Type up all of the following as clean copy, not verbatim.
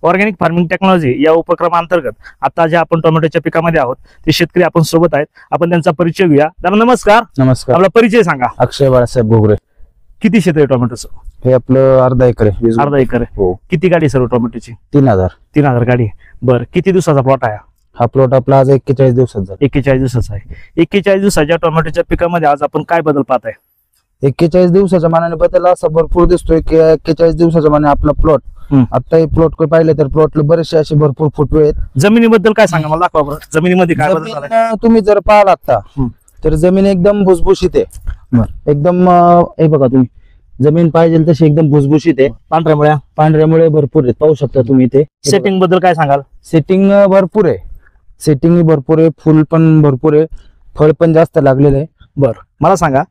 Organic farming technology या उपक्रमांतर्गत आता जे आपण टोमॅटोच्या पिकामध्ये आहोत ते शेतकरी आपण सोबत आहेत. आपण त्यांचा परिचय घेऊया. दादा नमस्कार. नमस्कार. आपला परिचय सांगा. अक्षय बाळासाहेब घोगरे. किती शेत आहे टोमॅटोचं? हे आपलं अर्धा एकर आहे. अर्धा एकर आहे. हो. किती गाडी सर्व टोमॅटोची? 3000 गाडी. बरं, किती दिवसाचा प्लॉट आहे हा प्लॉट आपला आज 41 दिवसात झाला. 41 दिवसाचा आहे. 41 दिवसाच्या टोमॅटोच्या पिकामध्ये आज आपण काय बदल पाहताय? 41 दिवसाच्या मानाने बदल असा भरपूर दिसतोय की 41 दिवसाच्या मानाने आपला प्लॉट आता हे प्लॉट पाहिलं तर प्लॉटला बरेचसे असे भरपूर फुटवे आहेत. जमिनीबद्दल काय सांगा मला, दाखवा बरं. जमिनीमध्ये काय बदल झालाय? जमीन तुम्ही जर पाहाल आता तर जमीन एकदम भुसभुशीत आहे. एकदम हे बघा तुम्ही, जमीन पाहिजे तशी एकदम भुसभुशीत आहे. पांढऱ्यामुळे भरपूर आहेत. पाहू शकता तुम्ही ते. सेटिंग बद्दल काय सांगाल? सेटिंग भरपूर आहे. सेटिंग भरपूर आहे. फुल पण भरपूर आहे. फळ पण जास्त लागलेलं आहे. बरं, मला सांगा,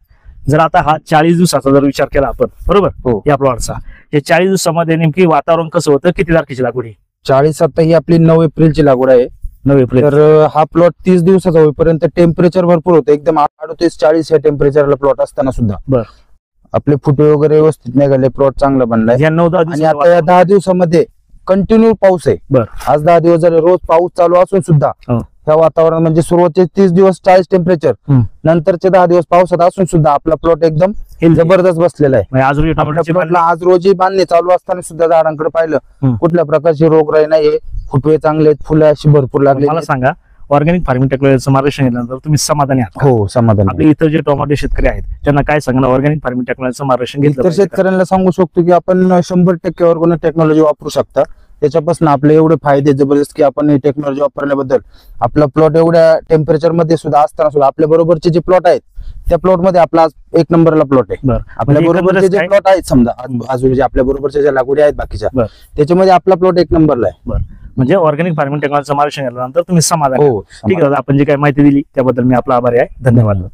जर आता हा 40 दिवसाचा जर विचार केला आपण, बरोबर, हो, या प्लॉटचा, या 40 दिवसामध्ये नेमकी वातावरण कसं होतं? किती तारखेची लागवड? 40 आता ही आपली 9 एप्रिलची लागवड आहे. 9 एप्रिल. तर हा प्लॉट 30 दिवसाचा होईपर्यंत टेम्परेचर भरपूर होतं. एकदम 38-40 या टेम्परेचरला प्लॉट असताना सुद्धा बरं आपले फुटे वगैरे व्यवस्थित निघाले. प्लॉट चांगला बनलाय. या 9-10 आणि आता या 10 दिवसामध्ये कंटिन्यू पाऊस आहे. बरं, आज 10 दिवस झाले रोज पाऊस चालू असून सुद्धा ह्या वातावरण म्हणजे सुरुवातीचे 30 दिवस 40 टेम्परेचर, नंतरचे 10 दिवस पावसात असून सुद्धा आपला प्लॉट एकदम जबरदस्त बसलेला आहे. आज रोजी टोमॅटोची आज रोजी बांधणी चालू असताना सुद्धा झाडांकडे पाहिलं कुठल्या प्रकारची रोगराई नाहीये. फुटवे चांगले आहेत. फुलं अशी भरपूर लागली. मला सांगा, ऑर्गॅनिक फार्मिंग टेक्नॉलॉजीचं मार्गदर्शन घेतल्यानंतर तुम्ही समाधानी आहात? हो, समाधान. आपले इतर जे टोमॅटो शेतकरी आहेत त्यांना काय सांगणार ऑर्गॅनिक फार्मिंग टेक्नॉलॉजीचं मार्गदर्शन घेतलं? तर शेतकऱ्यांना सांगू शकतो की आपण 100% ऑर्गॅनिक टेक्नॉलॉजी वापरू शकता. त्याच्यापासून आपले एवढे फायदे जबरदस्त की आपण ही टेक्नॉलॉजी वापरल्याबद्दल आपला प्लॉट एवढ्या टेम्परेचर मध्ये सुद्धा असताना सुद्धा आपल्या बरोबरचे जे प्लॉट आहेत त्या प्लॉट मध्ये आपला 1 नंबरला प्लॉट आहे. आपल्या बरोबरचे जे प्लॉट आहेत समजा आजूबाजूचे आपल्या बरोबरच्या ज्या लागवडी आहेत बाकीच्या, त्याच्यामध्ये आपला प्लॉट 1 नंबरला आहे. म्हणजे ऑर्गॅनिक फार्मिंग टेक्नॉलॉजीचं मार्गदर्शन घेतल्यानंतर तुम्ही समाधान. हो, ठीक आहे. आपण जी काही माहिती दिली त्याबद्दल मी आपला आभारी आहे. धन्यवाद.